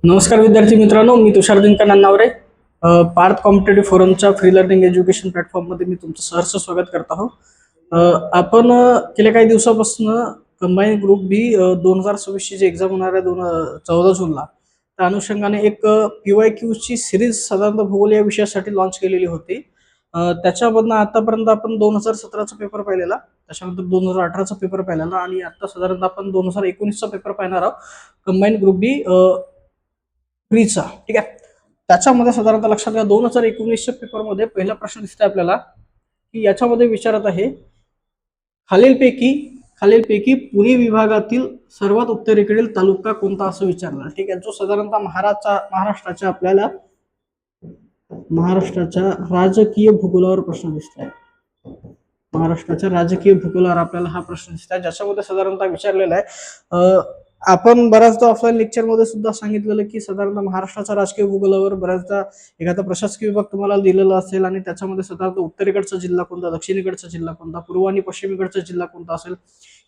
नमस्कार विद्यार्थी मित्रांनो, मी तुषार दिनकर नान्नावरे. पार्थ कॉम्पिटेटिव्ह फोरमच्या फ्री लर्निंग एज्युकेशन प्लॅटफॉर्ममध्ये मी तुमचं सहर्ष स्वागत करत आहोत. आपण गेल्या काही दिवसापासून कंबाईन ग्रुप बी 2026 ची जी एक्झाम होणार आहे 14 जूनला, त्या अनुषंगाने एक PYQ ची सिरीज साधारणतः भूगोल या विषयासाठी लॉन्च केलेली होती. त्याच्यामधनं आतापर्यंत आपण 2017चा पेपर पाहिलेला, त्याच्यानंतर 2018चा पेपर पाहिलेला आणि आता साधारणतः आपण 2019चा पेपर पाहणार आहोत कंबाईन ग्रुप बी फ्रीचा. ठीक आहे. त्याच्यामध्ये साधारणतः लक्षात घ्या 2019च्या पेपरमध्ये पहिला प्रश्न दिसतोय आपल्याला की याच्यामध्ये विचारत आहे खालीलपैकी खालीलपैकी पुणे विभागातील सर्वात उत्तरेकडील तालुका कोणता असं विचारलं. ठीक आहे. जो साधारणतः महाराष्ट्राच्या राजकीय भूगोलावर प्रश्न दिसतोय. महाराष्ट्राच्या राजकीय भूगोलावर आपल्याला हा प्रश्न दिसतोय, ज्याच्यामध्ये साधारणतः विचारलेला आहे. आपण बऱ्याचदा ऑफलाईन लेक्चर मध्ये सुद्धा सांगितलेलं की साधारणतः महाराष्ट्राच्या राजकीय भूगोलावर बऱ्याचदा एखादा प्रशासकीय विभाग तुम्हाला दिलेला असेल आणि त्याच्यामध्ये साधारणतः उत्तरेकडचा जिल्हा कोणता, दक्षिणेकडचा जिल्हा कोणता, पूर्व आणि पश्चिमेकडचा जिल्हा कोणता असेल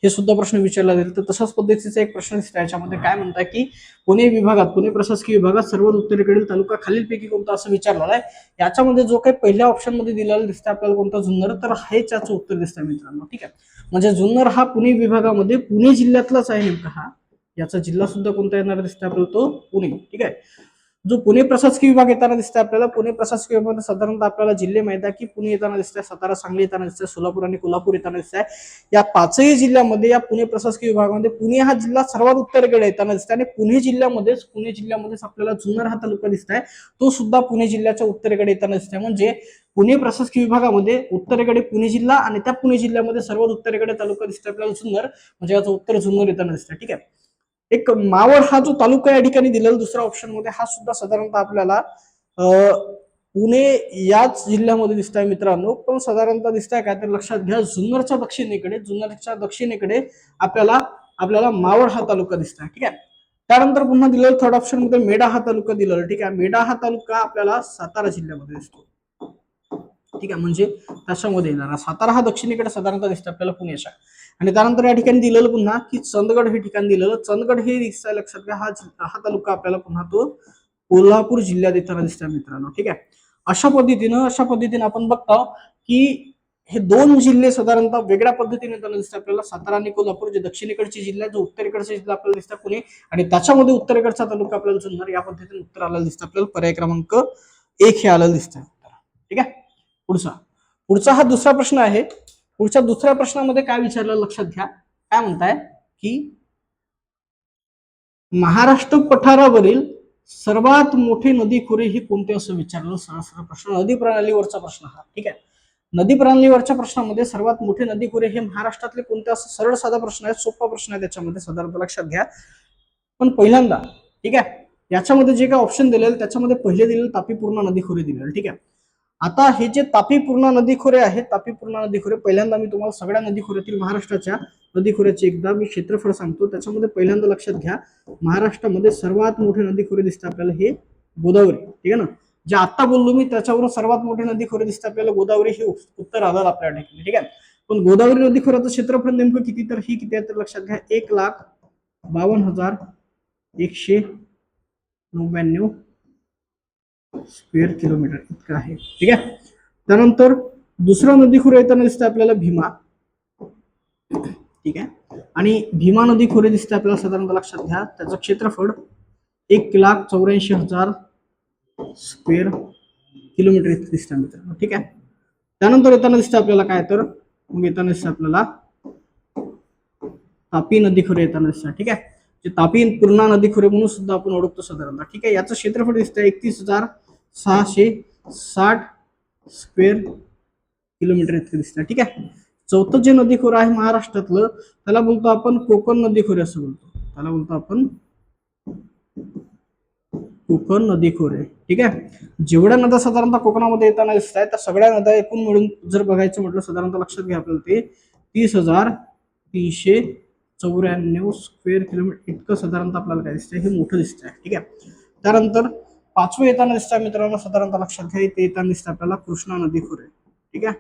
हे सुद्धा प्रश्न विचारला जाईल. तर तशाच पद्धतीचा एक प्रश्न दिसतो याच्यामध्ये. काय म्हणतात की पुणे प्रशासकीय विभागात सर्वात उत्तरेकडील तालुका खालीलपैकी कोणता असं विचारलेला आहे. याच्यामध्ये जो काही पहिल्या ऑप्शन मध्ये दिलेला दिसतं आपल्याला कोणता, जुन्नर, तर हेच याचं उत्तर दिसतंय मित्रांनो. ठीक आहे. म्हणजे जुन्नर हा पुणे विभागामध्ये पुणे जिल्ह्यातलाच आहे नेमका हा. याचा जिल्हा सुद्धा कोणता येणार दिसतोय आपल्याला, तो पुणे. ठीक आहे. जो पुणे प्रशासकीय विभाग येताना दिसतोय आपल्याला, पुणे प्रशासकीय विभागात साधारणतः आपल्याला जिल्हे माहित आहे की पुणे येताना दिसतंय, सातारा सांगली येताना दिसतंय, सोलापूर आणि कोल्हापूर येताना दिसतंय. या पाचही जिल्ह्यामध्ये या पुणे प्रशासकीय विभागामध्ये पुणे हा जिल्हा सर्वात उत्तरेकडे येताना दिसतोय आणि पुणे जिल्ह्यामध्येच आपल्याला जुन्नर हा तालुका दिसतोय, तो सुद्धा पुणे जिल्ह्याच्या उत्तरेकडे येताना दिसतोय. म्हणजे पुणे प्रशासकीय विभागामध्ये उत्तरेकडे पुणे जिल्हा आणि त्या पुणे जिल्ह्यामध्ये सर्वात उत्तरेकडे तालुका दिसतोय आपल्याला जुन्नर, म्हणजे याचं उत्तर जुन्नर येताना दिसतंय. ठीक आहे. एक मावळ हा जो तालुका या ठिकाणी दिलेला दुसऱ्या ऑप्शन मध्ये, हा सुद्धा साधारणतः आपल्याला पुणे याच जिल्ह्यामध्ये दिसत आहे मित्रांनो. पण साधारणतः दिसतंय काय तर लक्षात घ्या, जुन्नरच्या दक्षिणेकडे आपल्याला मावळ हा तालुका दिसतोय. ठीक आहे. त्यानंतर पुन्हा दिलेलं थर्ड ऑप्शन मध्ये मेढा हा तालुका दिलेला. ठीक आहे. मेढा हा तालुका आपल्याला सातारा जिल्ह्यामध्ये दिसतो. ठीक आहे. म्हणजे त्याच्यामध्ये येणार सातारा हा दक्षिणेकडे साधारणतः दिसतं आपल्याला पुण्याच्या. आणि त्यानंतर या ठिकाणी दिलेलं पुन्हा की चंदगड हे ठिकाण दिलेलं. चंदगड हे दिसतंय लक्षात घ्या, हा तालुका आपल्याला पुन्हा तो कोल्हापूर जिल्ह्यात येताना दिसतंय मित्रांनो. ठीक आहे. अशा पद्धतीने आपण बघतो की हे दोन जिल्हे साधारणतः वेगळ्या पद्धतीने येताना दिसतात आपल्याला. सातारा आणि कोल्हापूर जे दक्षिणेकडचे जिल्हा, जो उत्तरेकडचा जिल्हा आपल्याला दिसतात पुणे, आणि त्याच्यामध्ये उत्तरेकडचा तालुका आपल्याला जुन्नर. या पद्धतीने उत्तर आलेलं दिसतं आपल्याला. पर्याय क्रमांक 1 हे आलेलं दिसतंय. ठीक आहे. पुढचा हा दुसरा प्रश्न आहे. पुढच्या दुसऱ्या प्रश्नामध्ये काय विचारलं लक्षात घ्या. काय म्हणताय की महाराष्ट्र पठारावरील सर्वात मोठे नदी खोरे हे कोणते असं विचारलं. सरळ प्रश्न, नदी प्रणालीवरचा प्रश्न हा. ठीक आहे. नदी प्रणालीवरच्या प्रश्नामध्ये सर्वात मोठे नदी खोरे हे महाराष्ट्रातले कोणते असं सरळ साधा प्रश्न आहे, सोपा प्रश्न आहे त्याच्यामध्ये, साधारणतः लक्षात घ्या. पण पहिल्यांदा ठीक आहे, याच्यामध्ये जे काय ऑप्शन दिलेलं त्याच्यामध्ये पहिले दिलेलं तापी पूर्णा नदी खोरे दिलेलं. ठीक आहे. आता हे जे तापी पूर्णा नदी खोरे आहेत, तापी पूर्णा नदी खोरे, पहिल्यांदा मी तुम्हाला सगळ्या नदी खोऱ्यातील महाराष्ट्राच्या नदी खोऱ्याचे एकदा मी क्षेत्रफळ सांगतो. त्याच्यामध्ये पहिल्यांदा लक्षात घ्या, महाराष्ट्रामध्ये सर्वात मोठे नदी खोरे दिसते आपल्याला हे गोदावरी. ठीक आहे ना. जे आता बोललो मी त्याच्यावरून सर्वात मोठे नदी खोरे दिसते आपल्याला गोदावरी, हे उत्तर आलं आपल्या ठिकाणी. ठीक आहे. पण गोदावरी नदी खोऱ्याचं क्षेत्रफळ नेमकं किती, तर ही किती आहे तर लक्षात घ्या, 1,52,199 स्क्वेअर किलोमीटर इतकं आहे. ठीक आहे. त्यानंतर दुसरा नदी खोरे येताना दिसतं आपल्याला भीमा. ठीक आहे. आणि भीमा नदी खोरे दिसते आपल्याला साधारणतः लक्षात घ्या, त्याचं क्षेत्रफळ 1,84,000 स्क्वेअर किलोमीटर इतकं दिसतं मित्रांनो. ठीक आहे. त्यानंतर येताना दिसतं आपल्याला काय तर मग येताना दिसतं आपल्याला तापी नदी खोरे येताना दिसतं. ठीक आहे. जे तापी पूर्णा नदी खोरे म्हणून सुद्धा आपण ओळखतो साधारणतः. ठीक आहे. याचं क्षेत्रफळ दिसतं 31,660 स्क्वेअर किलोमीटर इतकं दिसतं. ठीक आहे. चौथं जे नदी खोरं आहे महाराष्ट्रातलं, त्याला बोलतो आपण कोकण नदी खोरे असं बोलतो. त्याला बोलतो आपण कोकण नदी खोरे. ठीक आहे. जेवढ्या नद्या साधारणतः कोकणामध्ये येताना दिसत आहेत त्या सगळ्या नद्या एकूण मिळून जर बघायचं म्हटलं साधारणतः लक्षात घ्या आपल्याला ते 30,394 स्क्वेअर किलोमीटर इतकं साधारणतः आपल्याला काय दिसतंय, हे मोठं दिसतंय. ठीक आहे. त्यानंतर पाचवं येताना दिसतंय मित्रांनो, साधारणतः लक्षात घ्या, इथे येताना दिसतं आपल्याला कृष्णा नदी खोरे. ठीक आहे.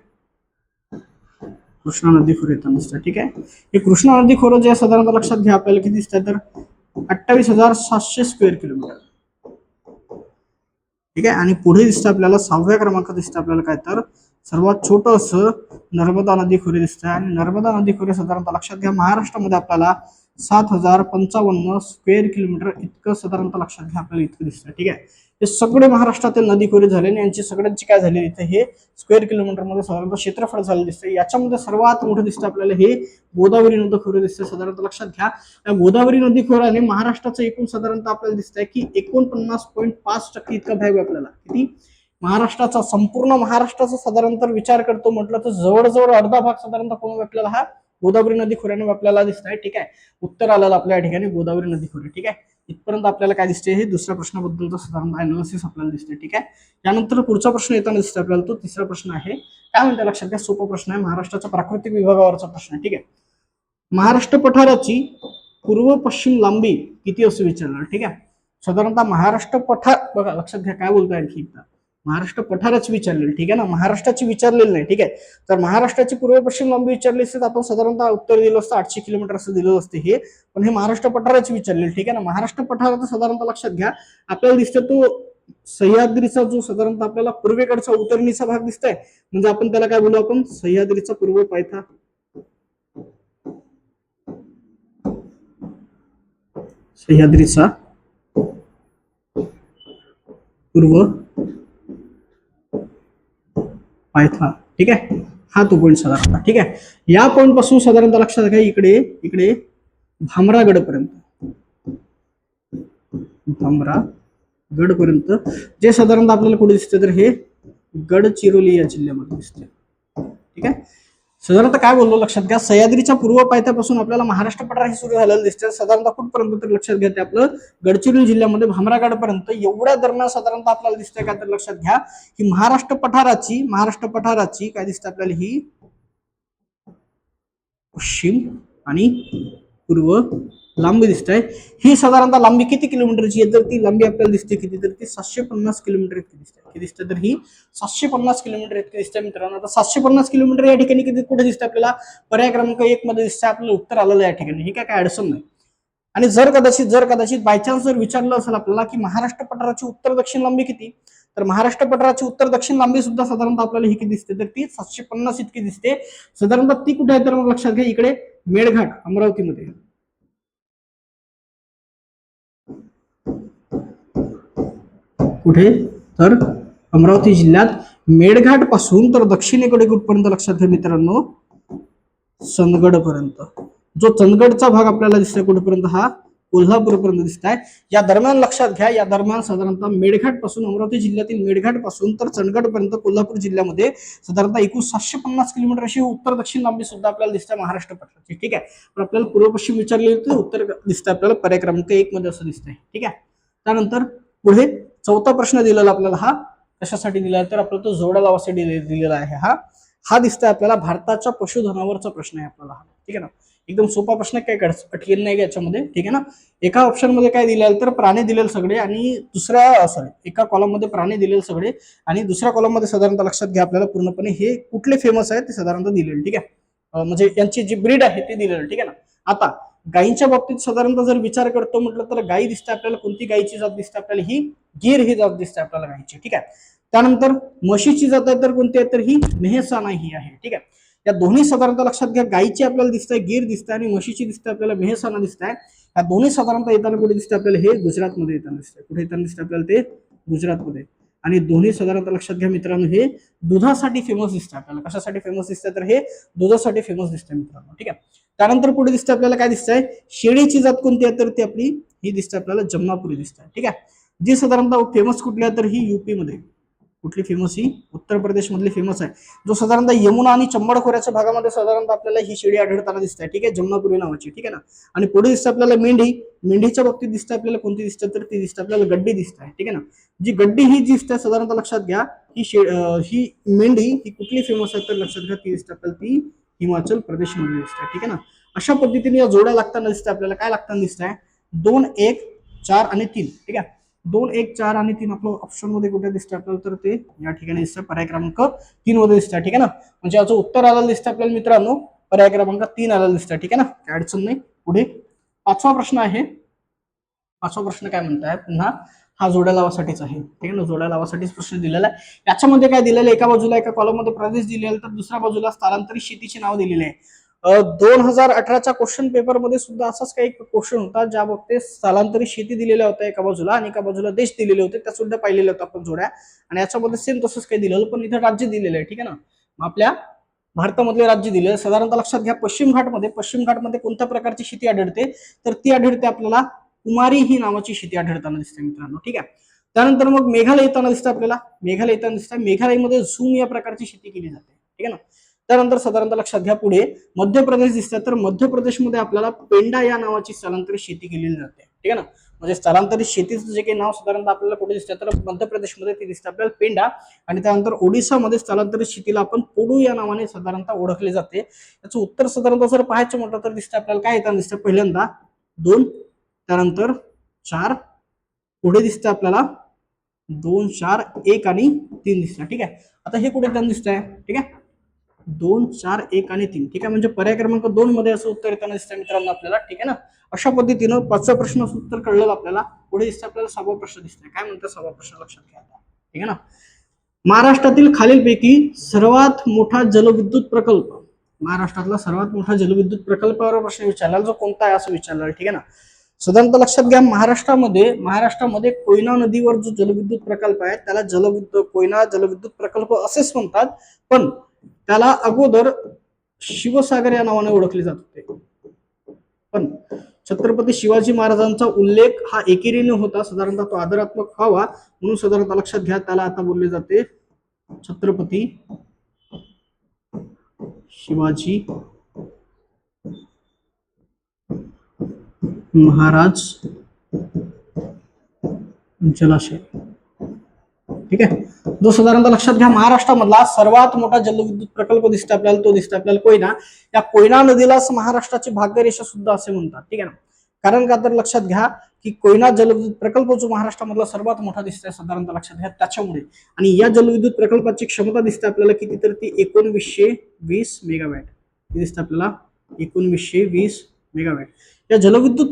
कृष्णा नदी खोरे येताना दिसतं. ठीक आहे. हे कृष्णा नदी खोरं जे साधारणतः लक्षात घ्या आपल्याला किती दिसतंय तर 28,700 स्क्वेअर किलोमीटर. ठीक आहे. आणि पुढे दिसतं आपल्याला 6व्या क्रमांक दिसतं आपल्याला काय तर सर्वात छोटं असं नर्मदा नदी खोरे दिसतं. आणि नर्मदा नदी खोरे साधारणतः लक्षात घ्या महाराष्ट्रामध्ये आपल्याला 7055 स्क्वेअर किलोमीटर इतकं साधारणतः लक्षात घ्या आपल्याला इतकं दिसतं. ठीक आहे. हे सगळे महाराष्ट्रातील नदी खोरे झाले आणि यांची सगळ्यांची काय झाली इथे हे स्क्वेअर किलोमीटर मध्ये साधारणतः क्षेत्रफळ झालं दिसतं. याच्यामध्ये सर्वात मोठं दिसतं आपल्याला हे गोदावरी नदी खोरे दिसतं. साधारणतः लक्षात घ्या या गोदावरी नदी खोऱ्याने महाराष्ट्राचं एकूण साधारणतः आपल्याला दिसतंय की 49.5% इतका भाग आपल्याला किती महाराष्ट्राचा संपूर्ण महाराष्ट्राचा साधारणतः विचार करतो म्हटलं तर जवळजवळ अर्धा भाग साधारणतः कोण व्यापलेला हा गोदावरी नदी खोऱ्याने आपल्याला दिसत आहे. ठीक आहे. उत्तर आलेलं आपल्या ठिकाणी गोदावरी नदी खोरे. ठीक आहे. इथपर्यंत आपल्याला काय दिसते हे दुसऱ्या प्रश्नाबद्दलचं साधारण अनालिसिस आपल्याला दिसते. ठीक आहे. त्यानंतर पुढचा प्रश्न येताना दिसतो आपल्याला तो तिसरा प्रश्न आहे. काय म्हणते लक्षात घ्या सोपा प्रश्न आहे महाराष्ट्राच्या प्राकृतिक विभागावरचा प्रश्न आहे. ठीक आहे. महाराष्ट्र पठाराची पूर्व पश्चिम लांबी किती असं विचारलं. ठीक आहे. साधारणतः महाराष्ट्र पठार बघा लक्षात घ्या काय बोलतोय आणखी एकदा महाराष्ट्र पठारच विचारलेलं. ठीक आहे ना महाराष्ट्राची विचारलेलं नाही. ठीक आहे. तर महाराष्ट्राची पूर्व पश्चिम लांबी विचारली असते तर आपण साधारणतः उत्तर दिलं असतं 800 किलोमीटर असं दिलं असते हे. पण हे महाराष्ट्र पठाराची विचारलेलं. ठीक आहे ना महाराष्ट्र पठाराचं साधारणतः लक्षात घ्या आपल्याला दिसतं तो सह्याद्रीचा जो साधारणतः आपल्याला पूर्वेकडचा उतरणीचा भाग दिसतोय म्हणजे आपण त्याला काय बोलू आपण सह्याद्रीचा पूर्व पायथा. सह्याद्रीचा पूर्व पायथा. ठीक आहे. हा तो पॉईंट साधारणतः. ठीक आहे. या पॉईंट पासून साधारणतः लक्षात घ्या इकडे इकडे भामरागड पर्यंत भामरागड पर्यंत जे साधारणतः आपल्याला कुठे दिसते तर हे गडचिरोली या जिल्ह्यामध्ये दिसते. ठीक आहे. साधारणतः काय बोललो लक्षात घ्या सह्याद्रीच्या पूर्व पायथ्यापासून आपल्याला महाराष्ट्र पठार हे सुरू झालेलं दिसते. साधारणतः कुठपर्यंत तर लक्षात घ्या ते आपलं गडचिरोली जिल्ह्यामध्ये भामरागड पर्यंत एवढ्या दरम्यान साधारणतः आपल्याला दिसतंय काय तर लक्षात घ्या की महाराष्ट्र पठाराची काय दिसते आपल्याला ही पश्चिम आणि पूर्व लांबी दिसत आहे. ही साधारणतः लांबी किती किलोमीटरची आहे तर ती लांबी आपल्याला दिसते किती तर ती 750 किलोमीटर इतकी दिसते. किती दिसते तर ही 750 किलोमीटर इतकी दिसते मित्रांनो. आता 750 किलोमीटर या ठिकाणी किती कुठे दिसते आपल्याला पर्याय क्रमांक 1 मध्ये दिसते आपल्याला उत्तर आलेलं या ठिकाणी. ही काय अडचण नाही. आणि जर कदाचित बायचान्स जर विचारलं असेल आपल्याला की महाराष्ट्र पठाराची उत्तर दक्षिण लांबी किती तर महाराष्ट्र पठाराची उत्तर दक्षिण लांबी सुद्धा साधारणतः आपल्याला ही किती दिसते तर ती 750 इतकी दिसते. साधारणतः ती कुठे आहे तर मग लक्षात घ्या इकडे मेळघाट अमरावतीमध्ये. कुठे तर अमरावती जिल्ह्यात मेळघाट पासून तर दक्षिणेकडे कुठपर्यंत लक्षात घ्या मित्रांनो चंदगड पर्यंत. जो चंदगडचा भाग आपल्याला दिसतोय कुठपर्यंत हा कोल्हापूर पर्यंत दिसत आहे. या दरम्यान लक्षात घ्या या दरम्यान साधारणतः मेळघाट पासून अमरावती जिल्ह्यातील मेळघाट पासून तर चंदगड पर्यंत कोल्हापूर जिल्ह्यामध्ये साधारणतः एकूण 750 किलोमीटर अशी उत्तर दक्षिण लांबी सुद्धा आपल्याला दिसते महाराष्ट्र पठाराची. ठीक आहे. पण आपल्याला पूर्व पश्चिम विचारले होते उत्तर दिसतं आपल्याला पर्याय क्रमांक 1 मध्ये असं दिसतंय. ठीक आहे. त्यानंतर पुढे चौथा प्रश्न दिलेला आपल्याला हा कशासाठी दिला तर आपल्याला तो जोडा लावासाठी दिलेला आहे. हा दिसतोय आपल्याला भारताच्या पशुधनावरचा प्रश्न आहे आपल्याला. ठीक आहे ना एकदम सोपा प्रश्न काय कठीण नाही याच्यामध्ये. ठीक आहे ना एका ऑप्शन मध्ये काय दिलेलं तर प्राणी दिलेले सगळे आणि दुसऱ्या एका कॉलम मध्ये प्राणी दिलेले सगळे आणि दुसऱ्या कॉलम मध्ये साधारणतः लक्षात घ्या आपल्याला पूर्णपणे हे कुठले फेमस आहेत ते साधारणतः दिलेले. ठीक आहे. म्हणजे यांची जी ब्रीड आहे ते दिलेलं. ठीक आहे ना. आता गायींच्या बाबतीत साधारणतः जर विचार करतो म्हटलं तर गायी दिसते आपल्याला कोणती गायीची जात दिसते आपल्याला ही गीर ही जात दिसते आपल्याला गायीची. ठीक आहे. त्यानंतर म्हशीची जात आहे तर कोणती आहे तर ही मेहसाणा ही आहे. ठीक आहे. या दोन्ही साधारणतः लक्षात घ्या गायीची आपल्याला दिसतंय गीर दिसतंय आणि म्हशीची दिसते आपल्याला मेहसाणा दिसतंय. या दोन्ही साधारणतः येताना कुठे दिसते आपल्याला हे गुजरातमध्ये येताना दिसतंय. कुठे येताना दिसते आपल्याला ते गुजरातमध्ये. आणि दोन्ही साधारणतः लक्षात घ्या मित्रांनो हे दुधासाठी फेमस दिसतं आपल्याला. कशासाठी फेमस दिसतंय तर हे दुधासाठी फेमस दिसतंय मित्रांनो. ठीक आहे. त्यानंतर पुढे दिसते आपल्याला काय दिसतंय शेळीची जात कोणती आहे तर ती आपली ही दिसते आपल्याला जमनापुरी दिसते. ठीक आहे. जी साधारणतः फेमस कुठली आहे तर ही युपी मध्ये. कुठली फेमस ही उत्तर प्रदेश मधली फेमस आहे. जो साधारणतः यमुना आणि चंबळ खोऱ्याच्या भागामध्ये साधारणतः आपल्याला ही शेळी आढळताना दिसते. ठीक आहे. जमनापुरी नावाची. ठीक आहे ना. आणि पुढे दिसते आपल्याला मेंढीच्या बाबतीत दिसते आपल्याला कोणती दिसते तर ती दिसते आपल्याला गड्डी दिसते. ठीक आहे ना. जी गड्डी ही दिसते साधारणतः लक्षात घ्या ही मेंढी ही कुठली फेमस आहे तर लक्षात घ्या ती दिसते आपल्याला ती हिमाचल प्रदेश मध्ये दिसते. ठीक आहे ना. अशा पद्धतीने या जोड्या लागताना दिसते आपल्याला काय लागताना दिसतंय 2 1 4 आणि 3. ठीक आहे. 2 1 4 आणि 3 आपलं ऑप्शन मध्ये कुठे दिसतं आपल्याला तर ते या ठिकाणी दिसतं पर्याय क्रमांक 3 मध्ये दिसतं. ठीक आहे ना. म्हणजे याचं उत्तर आलेलं दिसतं आपल्याला मित्रांनो पर्याय क्रमांक 3 आलेलं दिसतं. ठीक आहे ना. काय अडचण नाही. पुढे पाचवा प्रश्न आहे. पाचवा प्रश्न काय म्हणताय पुन्हा हा जोड्या लावासाठीच आहे, ठीक आहे ना, जोड्या लावासाठीच प्रश्न दिलेला आहे. याच्यामध्ये काय दिलेलं आहे, एका बाजूला एका कॉलम मध्ये प्रदेश दिलेला, तर दुसऱ्या बाजूला स्थलांतरित शेतीचे नाव दिलेले आहे. 2018च्या क्वेश्चन पेपर मध्ये सुद्धा असाच काही क्वेश्चन होता, ज्या बाबतीत स्थलांतरित शेती दिलेल्या होत्या एका बाजूला आणि एका बाजूला देश दिलेले होते, त्या सुद्धा पाहिलेल्या होत्या आपण जोड्या. आणि याच्यामध्ये सेम तसंच काही दिलेलं, पण इथे राज्य दिलेलं आहे, ठीक आहे ना. आपल्या भारतामधले राज्य दिले साधारणतः लक्षात घ्या. पश्चिम घाटमध्ये कोणत्या प्रकारची शेती आढळते, तर ती आढळते आपल्याला कुमारी ही नावाची शेती आढळताना दिसते मित्रांनो, ठीक आहे. त्यानंतर मग मेघालय येताना दिसतं आपल्याला, मेघालयमध्ये झूम या प्रकारची शेती केली जाते, ठीक आहे ना. त्यानंतर साधारणतः लक्षात घ्या, पुढे मध्य प्रदेश दिसतात, तर मध्य प्रदेशमध्ये आपल्याला पेंडा या नावाची स्थलांतरित शेती केलेली जाते, ठीक आहे ना. म्हणजे स्थलांतरित शेतीचं जे काही नाव साधारणतः आपल्याला कुठे दिसतं, तर मध्य प्रदेशमध्ये ते दिसतं आपल्याला पेंडा. आणि त्यानंतर ओडिसामध्ये स्थलांतरित शेतीला आपण पोडू या नावाने साधारणतः ओळखले जाते. याचं उत्तर साधारणतः जर पाहायचं म्हटलं तर दिसतं आपल्याला काय येताना दिसतं, पहिल्यांदा 2, त्यानंतर 4, पुढे दिसतं आपल्याला 2, 4, 1 आणि 3 दिसतं, ठीक आहे. आता हे कुठे येताना दिसतंय, ठीक आहे, 2, 4, 1 आणि 3, ठीक आहे. म्हणजे पर्याय क्रमांक 2 मध्ये असं उत्तर येताना दिसतं मित्रांनो आपल्याला, ठीक आहे ना. अशा पद्धतीनं 5चा प्रश्नाचं उत्तर कळलं आपल्याला. पुढे दिसतं आपल्याला 6वा प्रश्न दिसतोय, काय म्हणतं 6वा प्रश्न, लक्षात घ्या, ठीक आहे ना. महाराष्ट्रातील खालीलपैकी सर्वात मोठा जलविद्युत प्रकल्प, महाराष्ट्रातला सर्वात मोठा जलविद्युत प्रकल्पावर प्रश्न विचारला, जो कोणता आहे असं विचारलं, ठीक आहे ना. साधारणतः लक्षात घ्या, महाराष्ट्रामध्ये कोयना नदीवर जो जलविद्युत प्रकल्प आहे त्याला कोयना जलविद्युत प्रकल्प असेच म्हणतात, पण त्याला अगोदर शिवसागर या नावाने ओळखले जात होते. पण छत्रपती शिवाजी महाराजांचा उल्लेख हा एकेरीने होता, साधारणतः तो आदरात्मक व्हावा म्हणून साधारणतः लक्षात घ्या, त्याला आता बोलले जाते छत्रपती शिवाजी महाराज जलाशय, ठीक आहे. जो साधारणतः लक्षात घ्या, महाराष्ट्रामधला सर्वात मोठा जलविद्युत प्रकल्प दिसतो आपल्याला, तो दिसतो आपल्याला कोयना. या कोयना नदीलाच महाराष्ट्राची भाग्यरेषा सुद्धा असे म्हणतात, ठीक आहे ना. कारण का तर लक्षात घ्या की कोयना जलविद्युत प्रकल्प जो महाराष्ट्रामधला सर्वात मोठा दिसतोय साधारणतः लक्षात घ्या त्याच्यामुळे. आणि या जलविद्युत प्रकल्पाची क्षमता दिसते आपल्याला किती, तर ती 1920 मेगावॅट दिसते आपल्याला, 1920 मेगावॅट. या जलविद्युत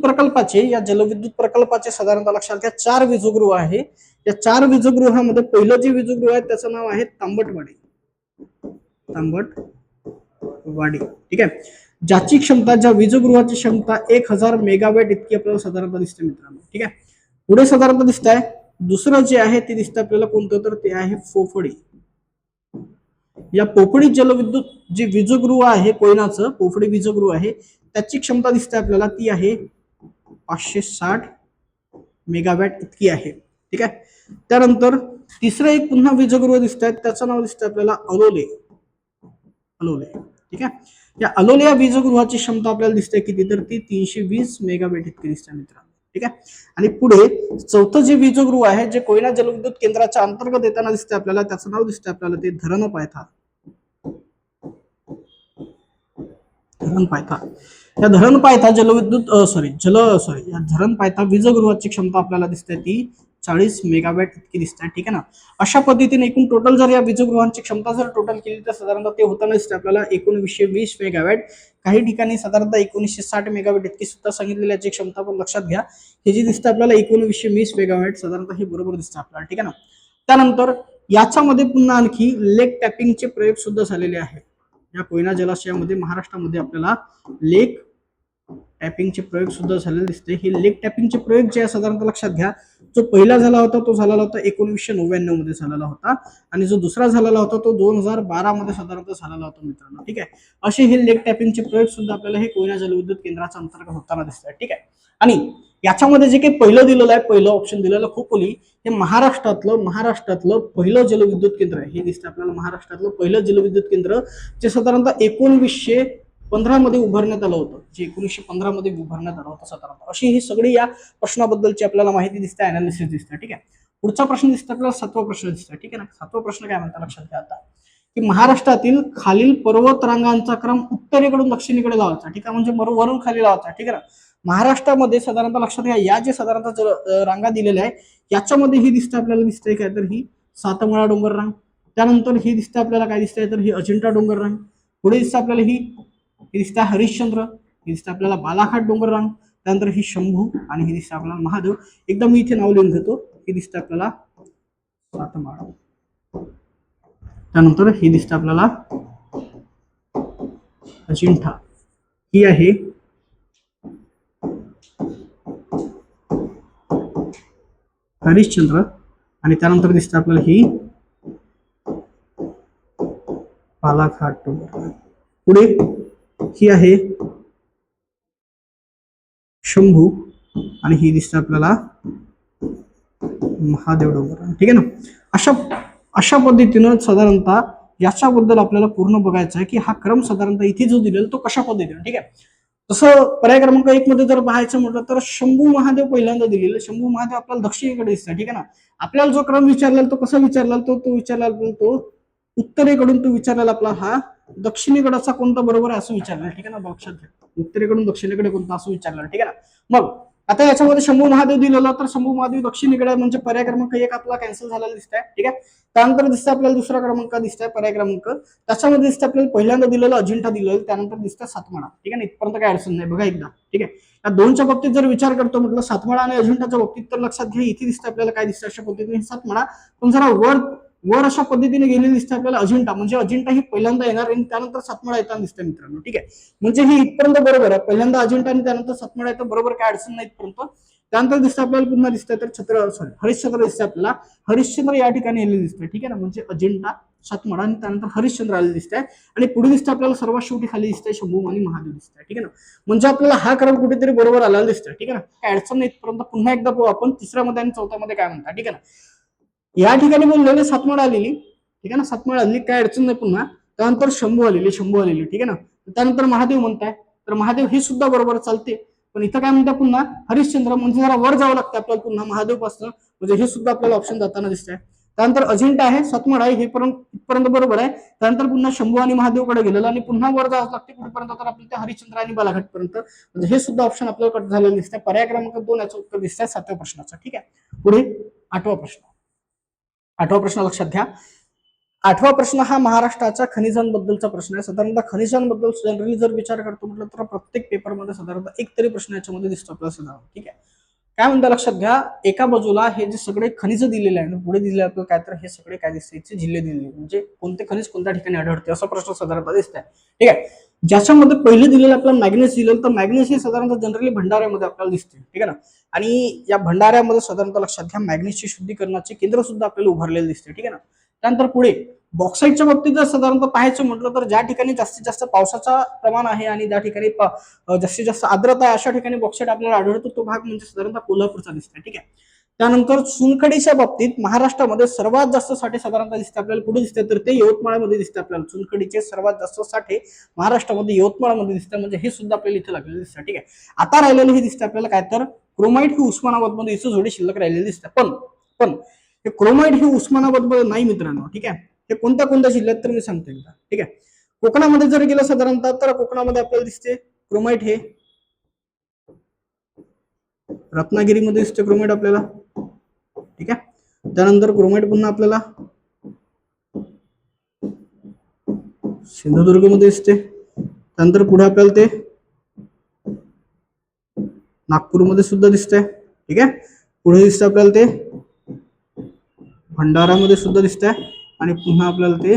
प्रकल्पाचे साधारणतः लक्षात घ्या 4 वीजगृह आहे. या 4 वीजगृहामध्ये पहिलं जे वीजगृह आहे त्याचं नाव आहे तांबटवाडी, ठीक आहे. ज्याची क्षमता, ज्या वीजगृहाची क्षमता 1000 मेगावॅट इतकी आपल्याला साधारणतः दिसते मित्रांनो, ठीक आहे. पुढे साधारणतः दिसत आहे दुसरं जे आहे ते दिसतं आपल्याला कोणतं, तर ते आहे पोफळी. या पोफळी जलविद्युत जे वीजगृह आहे कोयनाचं, पोफळी वीजगृह आहे, त्याची क्षमता दिसते आपल्याला, ती आहे 560 मेगावॅट इतकी आहे, ठीक आहे. त्यानंतर तिसरं एक पुन्हा वीजगृह दिसत आहे, त्याचं नाव दिसतं आपल्याला अलोले, ठीक आहे. या अलोले या वीजगृहाची क्षमता आपल्याला दिसते किती, तर ती 320 मेगावॅट इतकी दिसते मित्रांनो, ठीक आहे. आणि पुढे चौथं जे वीजगृह आहे, जे कोयना जलविद्युत केंद्राच्या अंतर्गत येताना दिसते आपल्याला, त्याचं नाव दिसतं आपल्याला ते धरणपायथा. या धरणपायथा या धरणपायथा वीजगृहाची क्षमता आपल्याला दिसते ती 40 मेगावॅट इतकी दिसते, ठीक आहे ना. अशा पद्धतीने एकूण टोटल जर या वीजगृहांची क्षमता जर टोटल केली तर साधारणतः ते होताना दिसते आपल्याला 1920 मेगावॅट. काही ठिकाणी साधारणतः 1960 मेगावॅट इतकी सुद्धा सांगितलेली याची क्षमता, पण लक्षात घ्या हे जे दिसतं आपल्याला 1920 मेगावॅट साधारणतः हे बरोबर दिसतं आपल्याला, ठीक आहे ना. त्यानंतर याच्यामध्ये पुन्हा आणखी लेक टॅपिंगचे प्रयोग सुद्धा झालेले आहेत. या कोयना जलाशयामध्ये महाराष्ट्रामध्ये आपल्याला लेक टॅपिंगचे प्रयोग सुद्धा झालेले दिसते. हे लेक टॅपिंगचे प्रयोग जे साधारणतः लक्षात घ्या, जो पहिला झाला होता तो झालेला होता 1999 मध्ये झालेला होता, आणि जो दुसरा झालेला होता तो 2012 मध्ये साधारणतः झालेला होता मित्रांनो, ठीक आहे. असे हे लेक टॅपिंगचे प्रयोग सुद्धा आपल्याला हे कोयना जलविद्युत केंद्राच्या अंतर्गत होताना दिसतात, ठीक आहे. आणि याच्यामध्ये जे काही पहिलं दिलेलं आहे, पहिलं ऑप्शन दिलेलं खोपोली, हे महाराष्ट्रातलं पहिलं जलविद्युत केंद्र आहे. हे दिसतं आपल्याला महाराष्ट्रातलं पहिलं जलविद्युत केंद्र, जे साधारणतः 1915 मध्ये उभारण्यात आलं होतं, जे 1915 मध्ये उभारण्यात आलं होतं साधारणतः. अशी ही सगळी या प्रश्नाबद्दलची आपल्याला माहिती दिसते, अनालिसिस दिसतं, ठीक आहे. पुढचा प्रश्न दिसतो आपल्याला 7वा प्रश्न दिसतो, ठीक आहे ना. 7वा प्रश्न काय म्हणता लक्षात घ्या आता, की महाराष्ट्रातील खालील पर्वत रांगांचा क्रम उत्तरेकडून दक्षिणेकडे लावायचा, ठीक आहे. म्हणजे वरून खाली लावायचा, ठीक आहे ना. महाराष्ट्रामध्ये साधारणतः लक्षात घ्या या जे साधारणतः रांगा दिलेल्या आहे याच्यामध्ये ही दिसते आपल्याला, दिसतंय काय तर ही सातमाळा डोंगर रांग. त्यानंतर ही दिसते आपल्याला काय दिसतंय तर ही अजिंठा डोंगर रांग. पुढे दिसतं आपल्याला ही दिसतं हरिश्चंद्र, ही दिसतं आपल्याला बालाघाट डोंगर रांग. त्यानंतर ही शंभू आणि ही दिसतं आपल्याला महादेव. एकदा मी इथे नाव लिहून घेतो, हे दिसतं आपल्याला सातमाळा. त्यानंतर हे दिसतं आपल्याला अजिंठा, ही आहे हरिश्चंद्र, आणि त्यानंतर दिसतं आपल्याला ही बालाघाट डोंगर. पुढे ही आहे शंभू, आणि ही दिसतं आपल्याला महादेव डोंगर. ठीक आहे ना. अशा अशा पद्धतीनं साधारणतः याच्याबद्दल आपल्याला पूर्ण बघायचं आहे की हा क्रम साधारणतः इथे जो दिलेला तो कशा पद्धतीने. ठीक आहे. तसं पर्याय क्रमांक 1 मध्ये जर पाहायचं म्हटलं तर शंभू महादेव पहिल्यांदा दिलेलं. शंभू महादेव आपल्याला दक्षिणेकडे दिसतात. ठीक आहे ना. आपल्याला जो क्रम विचारलेला तो कसा विचारला, तो विचारला तो उत्तरेकडून तो विचारलेला आपला हा दक्षिणेकडचा कोणता बरोबर आहे असं विचारलं. ठीक आहे ना. लक्षात घ्या, उत्तरेकडून दक्षिणेकडे कोणता असं विचारलं. ठीक आहे ना. मग आता याच्यामध्ये शंभू महादेव दिलेला, तर शंभू महादेव दक्षिणेकडे म्हणजे पर्याय क्रमांक 1 आपला कॅन्सल झालेला दिसतंय. ठीक आहे. त्यानंतर दिसतं आपल्याला दुसरा क्रमांक दिसतंय पर्याय क्रमांक, त्याच्यामध्ये दिसतं आपल्याला पहिल्यांदा दिलेलं अजिंठा दिलेलं, त्यानंतर दिसतं सातमाळा. ठीक आहे ना. इथपर्यंत काय अडचण नाही बघा एकदा. ठीक आहे. या दोनच्या बाबतीत जर विचार करतो म्हटलं सातमाळा आणि अजिंठाच्या बाबतीत, तर लक्षात घ्या इथे दिसतं आपल्याला काय दिसतं अशा पद्धतीने सातमाळा, पण जरा वर अशा पद्धतीने गेलेली दिसते आपल्याला अजिंठा, म्हणजे अजिंठा ही पहिल्यांदा येणार आणि त्यानंतर सातमाळा येताना दिसतं मित्रांनो. ठीक आहे. म्हणजे ही इथपर्यंत बरोबर आहे, पहिल्यांदा अजिंठा आणि त्यानंतर सातमाळा येतं बरोबर, काय अडचण नाही इथपर्यंत. त्यानंतर दिसतं आपल्याला पुन्हा दिसतंय तर हरिश्चंद्र दिसतं आपल्याला. हरिश्चंद्र या ठिकाणी आलेलं दिसतंय. ठीक आहे ना. म्हणजे अजिंठा, सातमाळा आणि त्यानंतर हरिश्चंद्र आलेलं दिसतंय, आणि पुढे दिसतं आपल्याला सर्वात शेवटी खाली दिसतंय शंभू आणि महादेव दिसतंय. ठीक आहे ना. म्हणजे आपल्याला हा क्रम कुठेतरी बरोबर आलेला दिसतोय. ठीक आहे ना. काय अडचण नाही इथपर्यंत. पुन्हा एकदा पाहू आपण तिसऱ्यामध्ये आणि चौथ्यामध्ये काय म्हणतात. ठीक आहे ना. या ठिकाणी बोललेले सातमाळा आलेली. ठीक आहे ना. सातमाळा आलेली, काय अडचण नाही पुन्हा. त्यानंतर शंभू आलेली. ठीक आहे ना. त्यानंतर महादेव म्हणताय, तर महादेव हे सुद्धा बरोबर चालते, पण इथं काय म्हणतात पुन्हा हरिश्चंद्र, म्हणजे जरा वर जावं लागतं आपल्याला पुन्हा महादेव पासून, म्हणजे हे सुद्धा आपल्याला ऑप्शन जाताना दिसतंय. त्यानंतर अजिंठा आहे, सातमाळा आहे, हे इथपर्यंत बरोबर आहे. त्यानंतर पुन्हा शंभू आणि महादेवकडे गेलेलं आणि पुन्हा वर जावं लागते कुठेपर्यंत, तर आपल्याला हरिश्चंद्र आणि बालाघाट पर्यंत, म्हणजे हे सुद्धा ऑप्शन आपल्याला कट झालेलं दिसतंय. पर्याय क्रमांक 2 याचं उत्तर दिसतंय 7व्या प्रश्नाचं. ठीक आहे. पुढे 8वा प्रश्न. 8वा प्रश्न लक्षात घ्या. 8वा प्रश्न हा महाराष्ट्राच्या खनिजांबद्दलचा प्रश्न आहे. साधारणतः खनिजांबद्दल जनरली जर विचार करतो म्हटलं तर प्रत्येक पेपरमध्ये साधारणतः एक तरी प्रश्न याच्यामध्ये दिसतो आपल्याला साधारण. ठीक आहे. काय म्हणता लक्षात घ्या, एका बाजूला हे जे सगळे खनिज दिलेले आहे, पुढे दिले आपल्याला काय, तर हे सगळे काय दिसते जिल्हे दिलेले, म्हणजे कोणते खनिज कोणत्या ठिकाणी आढळते असा प्रश्न साधारणतः दिसत आहे. ठीक आहे. ज्याच्यामध्ये पहिले दिलेलं आपल्याला मॅग्नेस दिलेलं, तर मॅग्नेस हे साधारणतः जनरली भंडाऱ्यामध्ये आपल्याला दिसते. ठीक आहे ना. आणि या भंडाऱ्यामध्ये साधारणतः लक्षात घ्या मॅग्नेसची शुद्धीकरणाचे केंद्र सुद्धा आपल्याला उभारलेले दिसते. ठीक आहे ना. त्यानंतर पुढे बॉक्साईटच्या बाबतीत जर साधारणतः पाहायचं म्हटलं तर ज्या ठिकाणी जास्तीत जास्त पावसाचं प्रमाण आहे आणि ज्या ठिकाणी जास्तीत जास्त आर्द्रता आहे अशा ठिकाणी बॉक्साईट आपल्याला आढळतो, तो भाग म्हणजे साधारणतः कोल्हापूरचा दिसतोय. ठीक आहे. त्यानंतर चुनखडीच्या बाबतीत महाराष्ट्रामध्ये सर्वात जास्त साठे साधारणतः दिसते आपल्याला कुठे दिसते, तर ते यवतमाळमध्ये दिसते आपल्याला. चुनखडीचे सर्वात जास्त साठे महाराष्ट्रामध्ये यवतमाळमध्ये दिसतात, म्हणजे हे सुद्धा आपल्याला इथे लागलेलं दिसतं. ठीक आहे. आता राहिलेलं हे दिसतं आपल्याला काय, तर क्रोमाइट ही उस्मानाबादमध्ये इथं जोडी शिल्लक राहिलेली दिसते. पण हे क्रोमाइट ही उस्मानाबादमध्ये नाही मित्रांनो. ठीक आहे. हे कोणत्या जिल्ह्यात, तर मी सांगतो एकदा. ठीक आहे. कोकणामध्ये जर गेलं साधारणतः, तर कोकणामध्ये आपल्याला दिसते क्रोमाइट हे रत्नागिरीमध्ये दिसते क्रोमाइट आपल्याला. ठीक आहे. त्यानंतर क्रोमाइट पुन्हा आपल्याला सिंधुदुर्गमध्ये दिसते. त्यानंतर पुढे आपल्याला ते नागपूरमध्ये सुद्धा दिसतंय. ठीक आहे. पुढे दिसतं आपल्याला ते भंडारामध्ये सुद्धा दिसतंय, आणि पुन्हा आपल्याला ते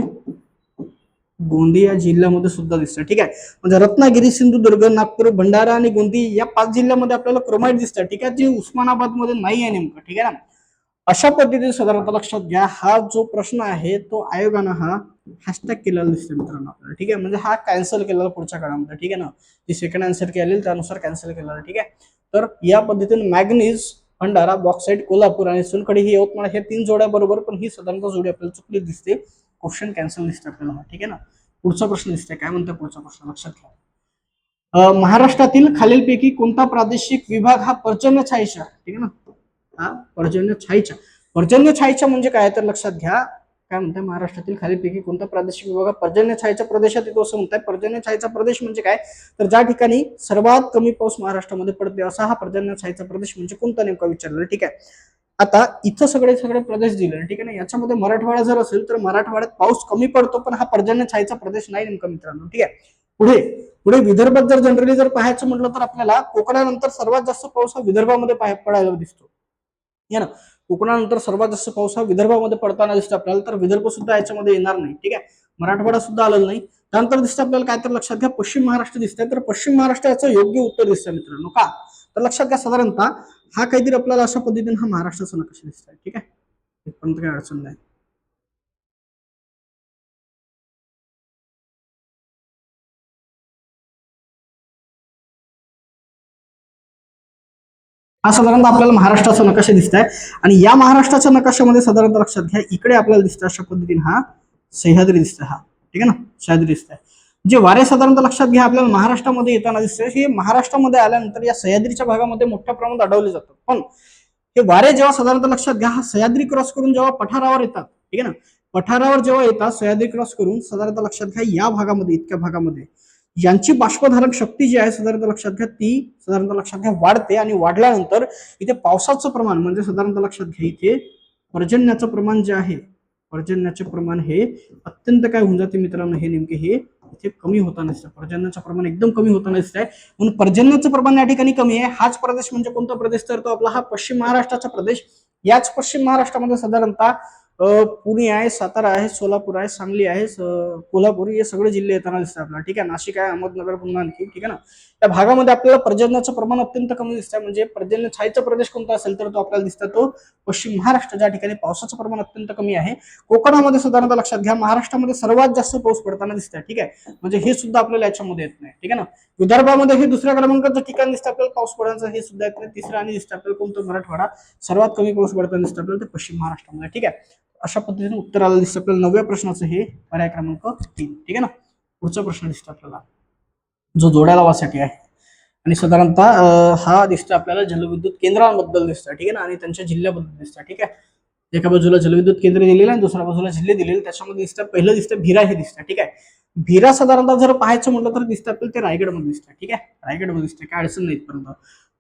गोंदिया जिल्ह्यामध्ये सुद्धा दिसतं. ठीक आहे. म्हणजे रत्नागिरी, सिंधुदुर्ग, नागपूर, भंडारा आणि गोंदी या 5 जिल्ह्यामध्ये आपल्याला क्रोमाइट दिसतं. ठीक आहे. जे उस्मानाबादमध्ये नाही आहे नेमकं. ठीक आहे ना. अशा पद्धतीने साधारणतः लक्षात घ्या, हा जो प्रश्न आहे तो आयोगानं हा हॅशटॅग केलेला दिसतो मित्रांनो आपल्याला. ठीक आहे. म्हणजे हा कॅन्सल केलेला पुढच्या काळामध्ये. ठीक आहे ना. जी सेकंड आन्सर केलेली त्यानुसार कॅन्सल केलेला. ठीक आहे. तर या पद्धतीने मॅग्नीज, भंडारा, बॉक्साईट, कोल्हापूर आणि चुनखडी ही यवतमाळ हे 3 जोड्या बरोबर, पण ही साधारणतः जोडी आपल्याला चुकली दिसते. क्वेश्चन कॅन्सल दिसते आपल्याला. ठीक आहे ना. पुढचा प्रश्न दिसतोय, काय म्हणतोय पुढचा प्रश्न लक्षात घ्या. महाराष्ट्रातील खालीलपैकी कोणता प्रादेशिक विभाग हा पर्जन्यछायेच्या, ठीक आहे ना, हा पर्जन्यछायेच्या म्हणजे काय, तर लक्षात घ्या काय म्हणताय, महाराष्ट्रातील खालीलपैकी कोणता प्रादेशिक विभाग पर्जन्यछायेच्या प्रदेशात येतो असं म्हणताय. पर्जन्यछायेचा प्रदेश म्हणजे काय, तर ज्या ठिकाणी सर्वात कमी पाऊस महाराष्ट्रामध्ये पडते असा हा पर्जन्यछायेचा प्रदेश म्हणजे कोणता नेमका विचारलेला. ठीक आहे. आता इथं सगळे प्रदेश दिले. ठीक आहे ना. याच्यामध्ये मराठवाडा जर असेल तर मराठवाड्यात पाऊस कमी पडतो, पण हा पर्जन्यछायेचा प्रदेश नाही नेमका मित्रांनो. ठीक आहे. पुढे विदर्भात जर जनरली जर पाहायचं म्हटलं तर आपल्याला कोकणानंतर सर्वात जास्त पाऊस हा विदर्भामध्ये पडायला दिसतो. या ना. कोकणानंतर सर्वात जास्त पाऊस हा विदर्भामध्ये पडताना दिसतो आपल्याला, तर विदर्भ सुद्धा याच्यामध्ये येणार नाही. ठीक आहे, मराठवाडा सुद्धा आलेला नाही. त्यानंतर दिसतं आपल्याला काय, तर लक्षात घ्या पश्चिम महाराष्ट्र दिसतंय, तर पश्चिम महाराष्ट्र याचं योग्य उत्तर दिसतंय मित्रांनो. का, तर लक्षात घ्या साधारणतः हा काहीतरी आपल्याला अशा पद्धतीने हा महाराष्ट्राचा नकाशा दिसतोय. ठीक आहे, इथपर्यंत काही अडचण नाही. हा साधारणतः आपल्याला महाराष्ट्राचा नकाशा दिसत आहे. आणि या महाराष्ट्राच्या नकाशामध्ये साधारणतः लक्षात घ्या इकडे आपल्याला दिसतं अशा पद्धतीने हा सह्याद्री दिसतंय. हा ठीक आहे ना, सह्याद्री दिसतंय. जे वारे साधारणतः लक्षात घ्या आपल्याला महाराष्ट्रामध्ये येताना दिसतंय, हे महाराष्ट्रामध्ये आल्यानंतर या सह्याद्रीच्या भागामध्ये मोठ्या प्रमाणात आढळले जातात. पण हे वारे जेव्हा साधारणतः लक्षात घ्या हा सह्याद्री क्रॉस करून जेव्हा पठारावर येतात, ठीक आहे ना, पठारावर जेव्हा येतात सह्याद्री क्रॉस करून साधारणतः लक्षात घ्या या भागामध्ये, इतक्या भागामध्ये यांची बाष्पधारक शक्ती जी आहे साधारणतः लक्षात घ्या ती साधारणतः लक्षात घ्या वाढते. आणि वाढल्यानंतर इथे पावसाचं प्रमाण म्हणजे साधारणतः लक्षात घ्या इथे पर्जन्याचं प्रमाण जे आहे, पर्जन्याचे प्रमाण हे अत्यंत काय होऊन जाते मित्रांनो, हे नेमके हे इथे कमी होताना दिसतं. पर्जन्याचं प्रमाण एकदम कमी होताना दिसत आहे. म्हणून पर्जन्याचं प्रमाण या ठिकाणी कमी आहे. हाच प्रदेश म्हणजे कोणता प्रदेश, तर तो आपला हा पश्चिम महाराष्ट्राचा प्रदेश. याच पश्चिम महाराष्ट्रामध्ये साधारणतः पुणे आहे, सातारा आहे, सोलापूर आहे, सांगली आहे, कोल्हापूर हे सगळे जिल्हे येताना दिसतात आपल्याला. ठीक आहे, नाशिक आहे, अहमदनगर पुन्हा आणखी. ठीक आहे ना, त्या भागामध्ये आपल्याला पर्जन्याचं प्रमाण अत्यंत कमी दिसतं. म्हणजे पर्जन्य छायेचा प्रदेश कोणता असेल तर तो आपल्याला दिसतो तो पश्चिम महाराष्ट्र, ज्या ठिकाणी पावसाचं प्रमाण अत्यंत कमी आहे. कोकणामध्ये साधारणतः लक्षात घ्या महाराष्ट्रामध्ये सर्वात जास्त पाऊस पडताना दिसतंय. ठीक आहे, म्हणजे हे सुद्धा आपल्याला याच्यामध्ये येत नाही. ठीक आहे ना, विदर्भामध्ये हे दुसऱ्या क्रमांकाचं ठिकाण दिसतं आपल्याला पाऊस पडायचं, हे सुद्धा येत नाही. तिसरं आणि दिसतं आपल्याला कोणतं, मराठवाडा. सर्वात कमी पाऊस पडताना दिसतं आपल्याला ते पश्चिम महाराष्ट्रामध्ये. ठीक आहे, अशा पद्धतीने उत्तर आलं दिसतं आपल्याला 9व्या प्रश्नाचं हे पर्याय क्रमांक 3. ठीक आहे ना, पुढचा प्रश्न दिसतो आपल्याला जो जोड्या लावासाठी आहे. आणि साधारणतः हा दिसतो आपल्याला जलविद्युत केंद्रांबद्दल दिसतं. ठीक आहे ना, आणि त्यांच्या जिल्ह्याबद्दल दिसतं. ठीक आहे, एका बाजूला जलविद्युत केंद्र दिलेलं आहे, दुसऱ्या बाजूला जिल्हे दिलेले. त्याच्यामध्ये दिसतं पहिलं दिसतं भिरा हे दिसतं. ठीक आहे, भिरा साधारणतः जर पाहायचं म्हटलं तर दिसतं आपल्याला ते रायगडमध्ये दिसतं. ठीक आहे, रायगडमध्ये दिसतं, काय अडचण नाही इथपर्यंत.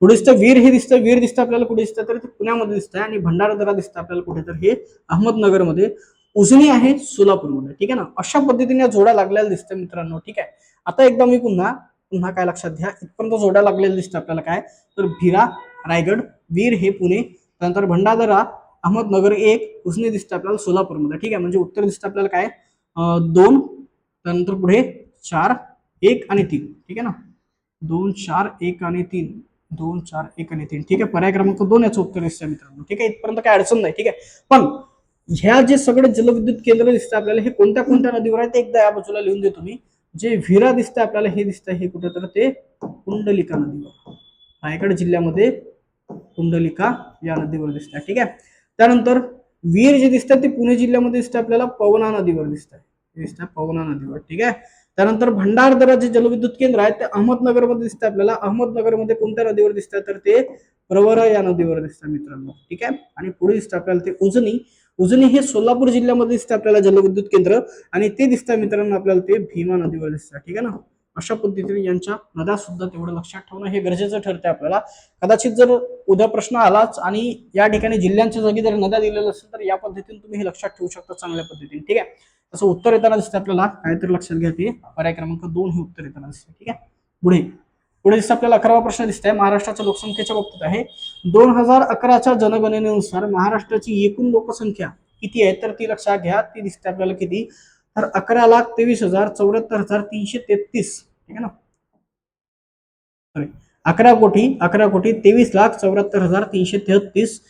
पुढे दिसतं वीर हे दिसतं, वीर दिसतं आपल्याला कुठे दिसतं तर ते पुण्यामध्ये दिसतं. आणि भंडारदरा दिसतं आपल्याला कुठे तर हे अहमदनगरमध्ये. उजनी आहे सोलापूरमध्ये. ठीक आहे ना, अशा पद्धतीने जोड्या लागलेल्या दिसतं मित्रांनो. ठीक आहे, आता एकदा मी पुन्हा पुन्हा काय लक्षात घ्या इथपर्यंत जोड्या लागलेल्या दिसतं आपल्याला काय, तर भिरा रायगड, वीर हे पुणे, त्यानंतर भंडारदरा अहमदनगर 1, उजनी दिसतं आपल्याला सोलापूरमध्ये. ठीक आहे, म्हणजे उत्तर दिसतं आपल्याला काय 2, त्यानंतर पुढे 4, 1 आणि 3. ठीक आहे ना, 2, 4, 1 आणि 3, 2, 4, 1 आणि 3. ठीक आहे, पर्याय क्रमांक 2 याचं उत्तर दिसतं मित्रांनो. ठीक आहे, इथपर्यंत काय अडचण नाही. ठीक आहे, पण ह्या जे सगळे जलविद्युत केंद्र दिसतं आपल्याला हे कोणत्या कोणत्या नदीवर आहे ते एकदा या बाजूला लिहून देतो मी. जे विरा दिसतं आपल्याला हे दिसतं हे कुठे तर ते कुंडलिका नदीवर, रायगड जिल्ह्यामध्ये कुंडलिका या नदीवर दिसतं. ठीक आहे, त्यानंतर वीर जे दिसतात ते पुणे जिल्ह्यामध्ये दिसतं आपल्याला पवना नदीवर दिसतं पवना नदीवर. ठीक आहे, त्यानंतर भंडारदरा जे जलविद्युत केंद्र आहे ते अहमदनगरमध्ये दिसतं आपल्याला. अहमदनगरमध्ये कोणत्या नदीवर दिसतं तर ते प्रवरा या नदीवर दिसतं मित्रांनो. ठीक आहे, आणि पुढे दिसतं आपल्याला ते उजनी. उजनी हे सोलापूर जिल्ह्यामध्ये दिसतं आपल्याला जलविद्युत केंद्र. आणि ते दिसतं मित्रांनो आपल्याला ते भीमा नदीवर दिसतं. ठीक आहे ना, अशा पद्धतीने यांच्या नद्या सुद्धा तेवढं लक्षात ठेवणं हे गरजेचं ठरते आपल्याला. कदाचित जर उद्या प्रश्न आलाच आणि या ठिकाणी जिल्ह्यांच्या जागी जर नद्या दिलेल्या असेल तर या पद्धतीने तुम्ही हे लक्षात ठेवू शकता चांगल्या पद्धतीने. ठीक आहे, असं उत्तर येताना दिसतं आपल्याला काहीतरी लक्षात घ्या ते पर्याय क्रमांक 2 हे उत्तर येताना दिसतं. ठीक आहे, पुढे पुढे दिसतं आपल्याला 11वा प्रश्न दिसतंय महाराष्ट्राच्या लोकसंख्येच्या बाबतीत आहे. 2011च्या जनगणनेनुसार महाराष्ट्राची एकूण लोकसंख्या किती आहे तर ती लक्षात घ्या. ती दिसते आपल्याला किती, तर 11,23,74,333. ठीक आहे ना, सॉरी 11,23,74,333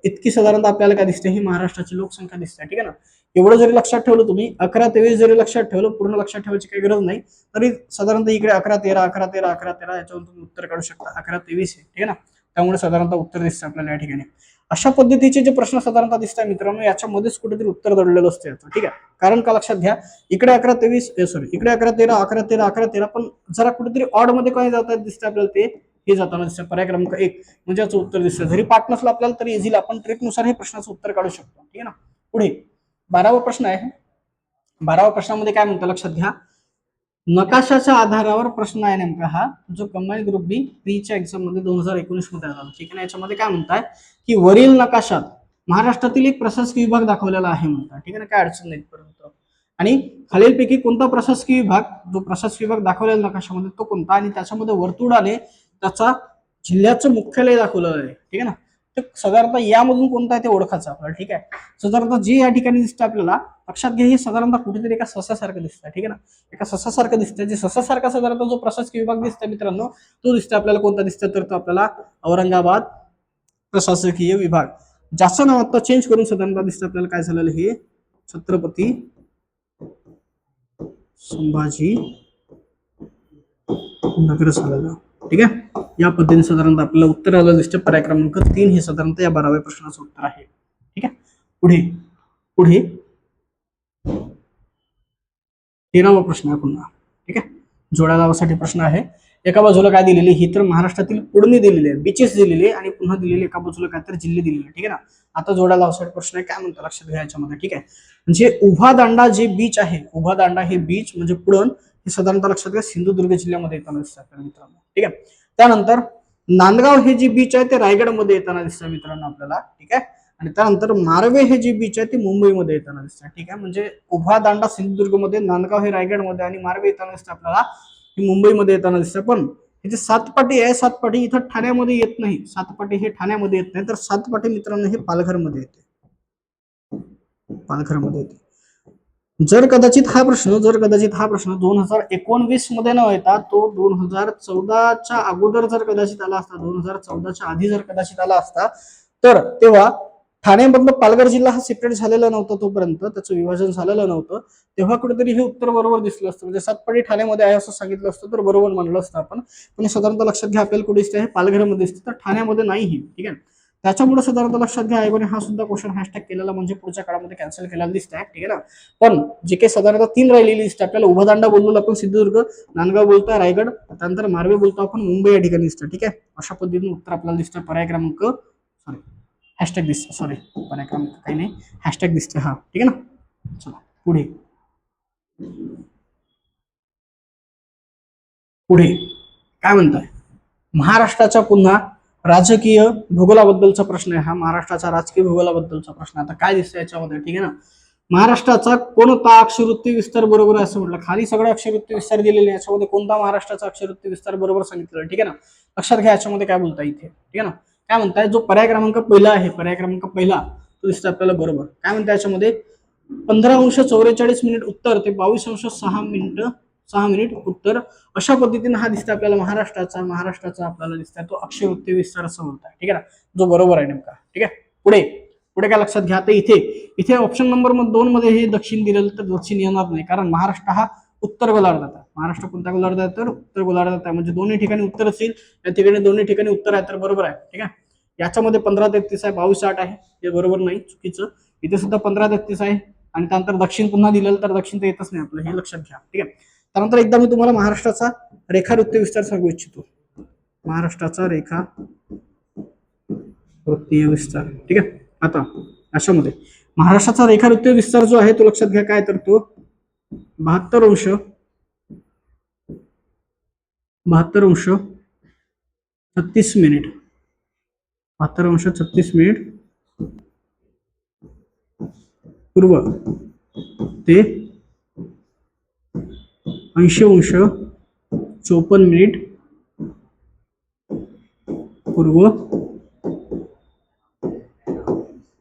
इतकी साधारणतः आपल्याला काय दिसते ही महाराष्ट्राची लोकसंख्या दिसते. ठीक आहे ना, एवढं जरी लक्षात ठेवलं तुम्ही 11-23 जरी लक्षात ठेवलं, पूर्ण लक्षात ठेवायची काही गरज नाही, तरी साधारणतः इकडे 11-13 11-13 11-13 याच्यावर तुम्ही उत्तर काढू शकता. 11-23 आहे. ठीक आहे ना, त्यामुळे साधारणतः उत्तर दिसतं आपल्याला या ठिकाणी. अशा पद्धतीचे जे प्रश्न साधारणतः दिसतात मित्रांनो याच्यामध्येच कुठेतरी उत्तर दडलेलं असतं याचं. ठीक आहे, कारण का लक्षात घ्या इकडे 11-23 सॉरी इकडे 11-13 11-13 11-13 पण जरा कुठेतरी ऑड मध्ये काय जातात दिसतं आपल्याला ते हे जाताना दिसतं. पर्याय क्रमांक 1 म्हणजे याचं उत्तर दिसतं. जरी पाठ नसलं आपल्याला तरी इझिली आपण ट्रिकनुसार हे प्रश्नाचं उत्तर काढू शकतो. ठीक आहे ना, पुढे 12वा प्रश्न आहे. 12व्या प्रश्नामध्ये काय म्हणतं लक्षात घ्या, नकाशाच्या आधारावर प्रश्न आहे नेमका हा जो कंबाईन ग्रुप बी प्रीच्या एक्झाम मध्ये 2019 मध्ये आला. ठीक आहे, याच्यामध्ये काय म्हणताय की वरील नकाशात महाराष्ट्रातील एक प्रशासकीय विभाग दाखवलेला आहे म्हणतात. ठीक आहे ना, काय अडचण नाही पर्यंत. आणि खालीलपैकी कोणता प्रशासकीय विभाग जो प्रशासकीय विभाग दाखवलेला नकाशामध्ये तो कोणता, आणि त्याच्यामध्ये वर्तुळाने त्याचा जिल्ह्याचं मुख्यालय दाखवलेलं आहे. ठीक आहे ना, तर साधारणतः यामधून कोणता आहे ते ओळखायचं आपल्याला. ठीक आहे, साधारणतः जे या ठिकाणी दिसतं आपल्याला लक्षात घ्या, हे साधारणतः कुठेतरी एका ससासारखं दिसतं. ठीक आहे ना, एका ससासारखं दिसतं. जे ससासारखा साधारणतः जो प्रशासकीय विभाग दिसतोय मित्रांनो, तो दिसतोय आपल्याला. कोणता दिसतोय तर तो आपल्याला औरंगाबाद प्रशासकीय विभाग. ज्याचं नाव आता चेंज करून साधारणतः दिसतं आपल्याला काय झालेलं, हे छत्रपती संभाजी नगर झालेलं. ठीक आहे, या पद्धतीने साधारणतः आपल्याला उत्तर आलं दिसतं. पर्याय क्रमांक 3 हे साधारणतः या 12व्या प्रश्नाचं उत्तर आहे. ठीक आहे, पुढे पुढे 13वा प्रश्न आहे पुन्हा. ठीक आहे, जोड्या लावासाठी प्रश्न आहे. एका बाजूला काय दिलेली, ही तर महाराष्ट्रातील पुळणी दिलेली आहे, बीचेस दिलेली आहे, आणि पुन्हा दिलेली एका बाजूला काय तर जिल्हे दिलेले. ठीक आहे ना, आता जोड्या लावासाठी प्रश्न आहे, काय म्हणतात लक्षात घ्या याच्यामध्ये. ठीक आहे, म्हणजे उभा दांडा जे बीच आहे, उभा दांडा हे बीच म्हणजे पुळण, हे साधारणतः लक्षात घ्या सिंधुदुर्ग जिल्ह्यामध्ये येताना दिसतात मित्रांनो. ठीक आहे, त्यानंतर नांदगाव हे जे बीच आहे ते रायगडमध्ये येताना दिसतं मित्रांनो आपल्याला. ठीक आहे, आणि त्यानंतर मारवे हे जे बीच आहे ते मुंबईमध्ये येताना दिसतं. ठीक आहे, म्हणजे उभा दांडा सिंधुदुर्गमध्ये, नांदगाव हे रायगडमध्ये, आणि मारवे येताना दिसतं आपल्याला ही मुंबईमध्ये येताना दिसतं. पण हे जे सातपाटी आहे, सातपाटी इथं ठाण्यामध्ये येत नाही. सातपाटी हे ठाण्यामध्ये येत नाही, तर सातपाटी मित्रांनो हे पालघरमध्ये येते. पालघरमध्ये येते. जर कदाचित हा प्रश्न 2019 मध्ये न येता तो 2014च्या अगोदर जर कदाचित आला असता, 2014च्या आधी जर कदाचित आला असता, तर तेव्हा ठाण्यामधलं पालघर जिल्हा हा सेपरेट झालेला नव्हता, तोपर्यंत त्याचं विभाजन झालेलं नव्हतं, तेव्हा कुठेतरी हे उत्तर बरोबर दिसलं असतं. म्हणजे सातपाडी ठाण्यामध्ये आहे असं सांगितलं असतं तर बरोबर म्हणलं असतं आपण. पण साधारणतः लक्षात घ्या आपल्याला कुठे दिसते, हे पालघरमध्ये दिसते, तर ठाण्यामध्ये नाही. ठीक आहे, त्याच्यामुळे साधारणतः लक्षात घ्या आयोगाने हा सुद्धा क्वेश्चन हॅशटॅग केलेला, म्हणजे पुढच्या काळामध्ये कॅन्सल केलेला दिसत आहे. ठीक आहे ना, पण जे काही साधारणतः 3 राहिलेली दिसते आपल्याला. उभा दांडा बोललो आपण सिंधुदुर्ग, नांदगाव बोलतोय रायगड, त्यानंतर मारवे बोलतो आपण मुंबई या ठिकाणी दिसतं. ठीक आहे, अशा पद्धतीने उत्तर आपल्याला दिसतं. पर्याय क्रमांक हॅशटॅग दिसतं, सॉरी पर्याय क्रमांक काही नाही, हॅशटॅग दिसतं. हा ठीक आहे ना, चला पुढे पुढे काय म्हणताय. महाराष्ट्राच्या पुन्हा राजकीय भूगोलाबद्दलचा प्रश्न आहे हा. महाराष्ट्राचा राजकीय भूगोलाबद्दलचा प्रश्न. आता काय दिसतं याच्यामध्ये, ठीक आहे ना, महाराष्ट्राचा कोणता अक्षरवृत्ती विस्तार बरोबर आहे असं म्हटलं. खाली सगळं अक्षरवृत्ती विस्तार दिलेले, याच्यामध्ये कोणता महाराष्ट्राचा अक्षरवृत्ती विस्तार बरोबर सांगितलेलं. ठीक आहे ना, लक्षात घ्या याच्यामध्ये काय बोलता इथे. ठीक आहे ना, काय म्हणताय, जो पर्याय क्रमांक पहिला आहे, पर्याय क्रमांक पहिला तो दिसतो आपल्याला बरोबर. काय म्हणताय याच्यामध्ये, 15:44 उत्तर ते 22:06 उत्तर. अशा पद्धतीने हा दिसतं आपल्याला महाराष्ट्राचा आपल्याला दिसतोय तो अक्षरवृत्ती विस्तार असं बोलताय. ठीक आहे ना, जो बरोबर आहे नेमका. ठीक आहे, पुढे पुढे काय लक्षात घ्या, तर इथे ऑप्शन नंबर 2 मध्ये हे दक्षिण दिलेलं, तर दक्षिण येणार नाही, कारण महाराष्ट्र हा उत्तर गोलार्धात आहे. महाराष्ट्र कोणत्या गोलार्धात, तर उत्तर गोलार्धात आहे, म्हणजे दोन्ही ठिकाणी उत्तर असेल, या ठिकाणी दोन्ही ठिकाणी उत्तर आहे, तर बरोबर आहे. ठीक आहे, याच्यामध्ये 15:33 आहे, 22:08 आहे, हे बरोबर नाही, चुकीचं. इथे सुद्धा 15:33 आहे, आणि त्यानंतर दक्षिण पुन्हा दिलेलं, तर दक्षिण तर येतच नाही आपलं, हे लक्षात घ्या. ठीक आहे, त्यानंतर एकदा मी तुम्हाला महाराष्ट्राचा रेखावृत्तीय विस्तार सांगू इच्छितो. महाराष्ट्राचा रेखावृत्तीय विस्तार. ठीक आहे, आता अशामध्ये महाराष्ट्राचा रेखावृत्तीय विस्तार जो आहे तो लक्षात घ्या, काय तर तो 72:36 पूर्व ते 80:54 पूर्व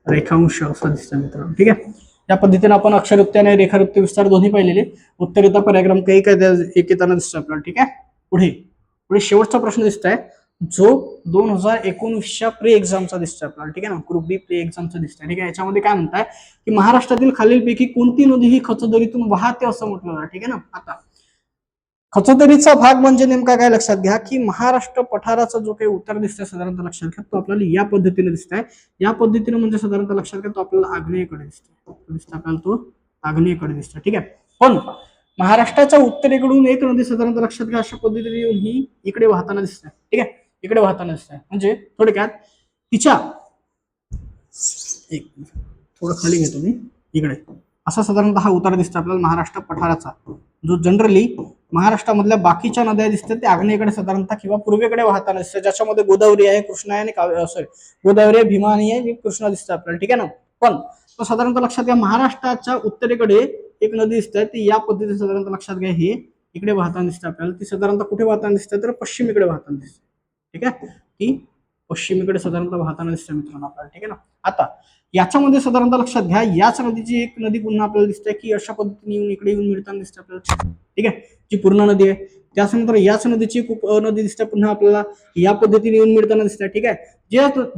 रेखांश असं दिसतं मित्रांनो. ठीक आहे, या पद्धतीने आपण अक्षरवृत्ती आणि रेखावृत्ती विस्तार दोन्ही पाहिलेले. उत्तर येता पर्याय क्रमांक एक येताना दिसतो आपल्याला. ठीक आहे, पुढे पुढे शेवटचा प्रश्न दिसत आहे, जो 2019च्या प्री एक्झामचा दिसतोय आपल्याला. ठीक आहे ना, ग्रुप बी प्री एक्झामचा दिसतोय. ठीक आहे, याच्यामध्ये काय म्हणताय की महाराष्ट्रातील खालीलपैकी कोणती नदी ही खचदरीतून वाहते असं म्हटलं जातं. ठीक आहे ना, आता खचदरीचा भाग म्हणजे नेमका काय लक्षात घ्या, की महाराष्ट्र पठाराचा जो काही उत्तर दिसतोय साधारणतः लक्षात घ्या, तो आपल्याला या पद्धतीने दिसतंय. या पद्धतीने म्हणजे साधारणतः लक्षात घ्या, तो आपल्याला आग्नेयेकडे दिसतोय. आपल्याला तो आग्नेयेकडे दिसतोय. ठीक आहे, पण महाराष्ट्राच्या उत्तरेकडून एक नदी साधारणतः लक्षात घ्या, अशा पद्धतीने येऊन ही इकडे वाहताना दिसतंय. ठीक आहे, इकडे वाहताना दिसतंय, म्हणजे थोडक्यात तिच्या एक थोडं खाली घेतो मी, इकडे असा साधारणतः हा उतार दिसतो आपल्याला महाराष्ट्र पठाराचा, जो जनरली महाराष्ट्रामधल्या बाकीच्या नद्या दिसतात ते आग्नेयेकडे साधारणतः किंवा पूर्वेकडे वाहताना दिसतात, ज्याच्यामध्ये गोदावरी आहे, कृष्णा आहे, आणि सॉरी गोदावरी आहे, भीमा आहे, कृष्णा दिसतं आपल्याला. ठीक आहे ना, पण तो साधारणतः लक्षात घ्या, महाराष्ट्राच्या उत्तरेकडे एक नदी दिसते, ती या पद्धतीने साधारणतः लक्षात घ्या, हे इकडे वाहताना दिसतं आपल्याला. ती साधारणतः कुठे वाहताना दिसते, तर पश्चिमेकडे वाहताना दिसते. ठीक आहे, ती पश्चिमेकडे साधारणतः वाहताना दिसते मित्रांनो आपल्याला, ठीक आहे ना. आता याच्यामध्ये साधारणतः लक्षात घ्या, याच नदीची एक नदी पुन्हा आपल्याला दिसते की अशा पद्धतीने येऊन इकडे येऊन मिळताना दिसते आपल्याला, ठीक आहे, जी पूर्ण नदी आहे. त्यानंतर याच नदीची एक उपनदी दिसते पुन्हा आपल्याला या पद्धतीने येऊन मिळताना दिसते, ठीक आहे.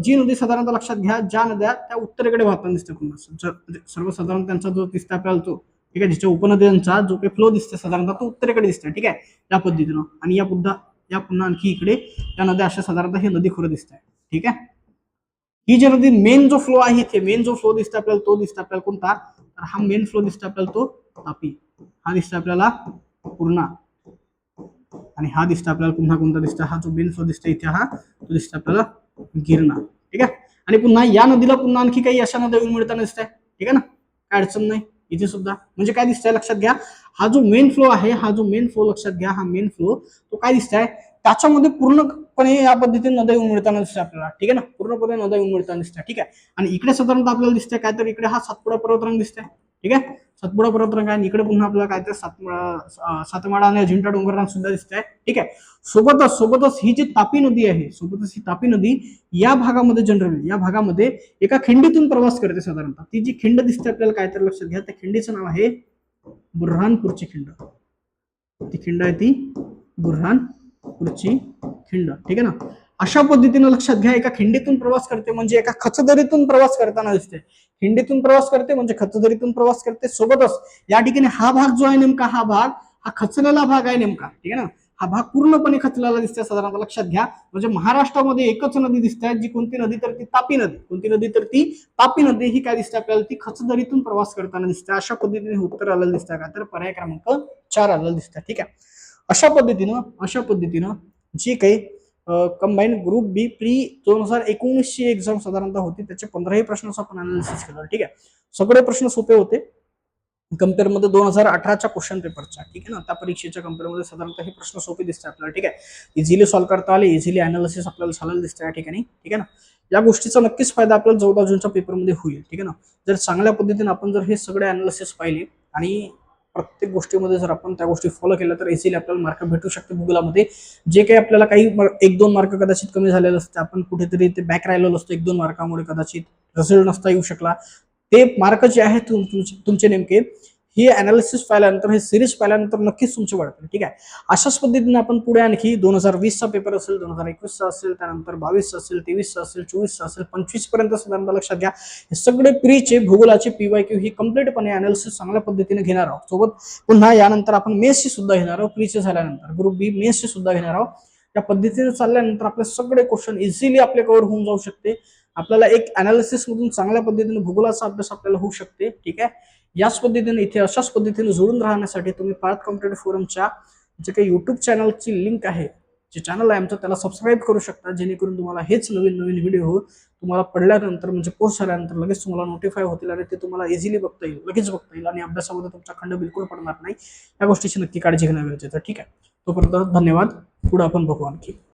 जी नदी साधारणतः लक्षात घ्या, ज्या नद्या त्या उत्तरेकडे वाहताना दिसते पुन्हा, सर्वसाधारण त्यांचा जो दिसते आपल्याला तो, ठीक आहे, जिच्या उपनद्यांचा जो काही फ्लो दिसते साधारणतः तो उत्तरेकडे दिसते, ठीक आहे, या पद्धतीनं. आणि या पुन्हा आणखी इकडे त्या नद्या अशा साधारणतः हे नदी खोरं दिसत आहे, ठीक आहे. ही जी नदी मेन जो फ्लो आहे इथे, मेन जो फ्लो दिसतो आपल्याला तो दिसतो आपल्याला कोणता, तर हा मेन फ्लो दिसतो आपल्याला तो तापी, हा दिसतो आपल्याला पूर्णा, आणि हा दिसतो आपल्याला पुन्हा कोणता दिसतो, हा जो मेन फ्लो दिसतो इथे हा तो दिसतो आपल्याला गिरणा, ठीक आहे. आणि पुन्हा या नदीला पुन्हा आणखी काही अशा नद्या मिळताना दिसत आहे, ठीक आहे ना, काय अडचण नाही इथे सुद्धा. म्हणजे काय दिसतंय लक्षात घ्या, हा जो मेन फ्लो आहे, हा जो मेन फ्लो लक्षात घ्या, हा मेन फ्लो तो काय दिसतंय, त्याच्यामध्ये पूर्णपणे या पद्धतीने नद्या येऊन मिळताना दिसते आपल्याला, ठीक आहे ना, पूर्णपणे नद्या येऊन मिळताना दिसते, ठीक आहे. आणि इकडे साधारणतः आपल्याला दिसतंय काय, तर इकडे हा सातपुडा पर्वतरांग दिसतंय, ठीक आहे, सातपुडा पर्वतरांग आहे. इकडे पुन्हा आपल्याला काय तर सातमाळा आणि अजिंठा डोंगररांग सुद्धा दिसतंय, ठीक आहे. सोबतच ही जी तापी नदी आहे, सोबतच ही तापी नदी या भागामध्ये जनरली या भागामध्ये एका खिंडीतून प्रवास करते साधारणतः. ती जी खिंड दिसते आपल्याला काय तर लक्षात घ्या, त्या खिंडीचं नाव आहे बुऱ्हाणपूरची खिंड. ती खिंड आहे ती बुऱ्हाणपूरची खिंड, ठीक आहे ना. अशा पद्धतीनं लक्षात घ्या, एका खिंडीतून प्रवास करते म्हणजे एका खचदरीतून प्रवास करताना दिसते. खिंडीतून प्रवास करते म्हणजे खचदरीतून प्रवास करते. सोबतच या ठिकाणी हा भाग जो आहे नेमका, हा खचलेला भाग आहे नेमका, ठीक आहे ना. हा भाग पूर्णपणे खचलेला दिसते साधारणतः लक्षात घ्या. म्हणजे महाराष्ट्रामध्ये एकच नदी दिसते, जी कोणती नदी, तर ती तापी नदी. कोणती नदी, तर ती तापी नदी. ही काय दिसते आपल्याला, ती खचदरीतून प्रवास करताना दिसते. अशा पद्धतीने उत्तर आलेलं दिसतं का, तर पर्याय क्रमांक 4 आलेलं दिसतं, ठीक आहे. अशा पद्धतीनं जी काही कंबाईन ग्रुप बी प्री 2019 ची एक्झाम साधारणतः होती, त्याचे 15 प्रश्नाचं आपण अनालिसिस केलं, ठीक आहे. सगळे प्रश्न सोपे होते कम्पेअरमध्ये 2018च्या क्वेश्चन पेपरच्या, ठीक आहे ना. त्या परीक्षेच्या कम्पेअरमध्ये साधारणतः हे प्रश्न सोपे दिसते आपल्याला, ठीक आहे. इझिली सॉल्व्ह करता आले, इझिली अनालिसिस आपल्याला झालेलं दिसतं या ठिकाणी, ठीक आहे ना. या गोष्टीचा नक्कीच फायदा आपल्याला 14 जूनच्या पेपरमध्ये होईल, ठीक आहे ना. जर चांगल्या पद्धतीने आपण जर हे सगळे अनालिसिस पाहिले आणि प्रत्येक गोष्टीमध्ये जर आपण त्या गोष्टी फॉलो केल्या, तर इझिली आपल्याला मार्क भेटू शकते भूगोलामध्ये. जे काही आपल्याला काही 1-2 मार्क कदाचित कमी झालेले असते, आपण कुठेतरी ते बॅक राहिलेलो असतो 1-2 मार्कामुळे, कदाचित रिझल्ट नसता येऊ शकला, ते मार्क जे आहेत तुमचे नेमके हे अनालिसिस पाहिल्यानंतर, हे सिरीज पाहिल्यानंतर नक्कीच तुमचे वाढतील, ठीक आहे. अशाच पद्धतीने आपण पुढे आणखी 2020चा पेपर असेल, 2021चा असेल, त्यानंतर 22चा असेल, 23चा असेल, 24चा असेल, 25 पर्यंत साधारणतः लक्षात घ्या, हे सगळे प्रीचे भूगोलाचे PYQ ही कम्प्लीटपणे अनालिसिस चांगल्या पद्धतीने घेणार आहोत. सोबत पुन्हा यानंतर आपण मेसची सुद्धा घेणार आहोत, प्रीचे झाल्यानंतर ग्रुप बी मेसची सुद्धा घेणार आहोत. त्या पद्धतीने चालल्यानंतर आपले सगळे क्वेश्चन इझिली आपले कव्हर होऊन जाऊ शकते. आपल्याला एक अनालिसिस मधून चांगल्या पद्धतीने भूगोलाचा अभ्यास आपल्याला होऊ शकते, ठीक आहे. याच पद्धतीने इथे अशाच पद्धतीने जोडून राहण्यासाठी तुम्ही पार्थ कॉम्पिटेटिव्ह फोरमच्या जे काही युट्यूब चॅनलची लिंक आहे, जे चॅनल आहे आमचं, त्याला सबस्क्राईब करू शकता, जेणेकरून तुम्हाला हेच नवीन नवीन व्हिडिओ तुम्हाला पडल्यानंतर म्हणजे पोस्ट झाल्यानंतर लगेच तुम्हाला नोटिफाय होतील आणि ते तुम्हाला इझिली बघता येईल, लगेच बघता येईल, आणि अभ्यासामध्ये तुमचा खंड बिलकुल पडणार नाही. या गोष्टीची नक्की काळजी घेणं गरजेचं, ठीक आहे. तोपर्यंत धन्यवाद. पुढे आपण बघू आणखी.